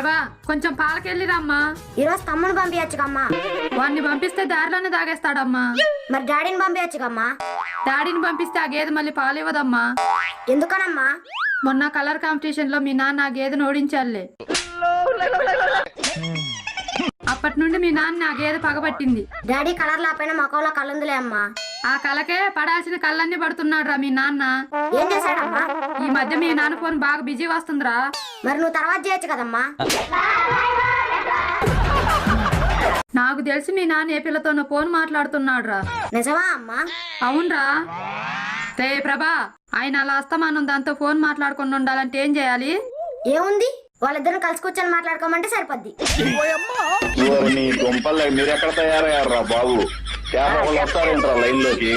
ప్రభా కొంచెం పాలకెళ్ళి రమ్మా. ఈరోజు తమ్ముని పంపించకమ్మా. వాడిని పంపిస్తే దారిలోనే తాగేస్తాడమ్మా. మరి డాడీని పంపించకమ్మా. డాడీని పంపిస్తే ఆ గేదె మళ్ళీ పాలివ్వదమ్మా. ఎందుకనమ్మా? మొన్న కలర్ కాంపిటీషన్ లో మీ నాన్న ఆ గేదెను ఓడించాలే. అప్పటి నుండి మీ నాన్న ఆ గేదె పగబట్టింది. డాడీ కలర్ లేకపోయినా మొక్కలో కళ్ళుందిలే అమ్మా. ఆ కలకే పడాల్సిన కళ్ళన్నీ పడుతున్నాడు రా మీ నాన్న. ఏం చేశాడమ్మా? ఈ మధ్య మీ నాన్న ఫోన్ బాగా బిజీ వస్తుందిరా. మరి నువ్వు తర్వాత చేయొచ్చు కదమ్మా. నాకు తెలిసి మీ నాన్న ఏ పిల్లతోనో ఫోన్ మాట్లాడుతున్నాడు రా. నిజమా అమ్మా? అవునరా. రే ప్రభా, ఆయన అలా అస్తమానం దాంతో ఫోన్ మాట్లాడుకుని ఉండాలంటే ఏం చేయాలి? ఏముంది, వాళ్ళిద్దరిని కలిసి కూర్చొని మాట్లాడుకోమంటే సరిపోద్ది. మీరు ఎక్కడ తయారయ్యారా బాబు? వస్తారేంట్రా లైన్ లోకి?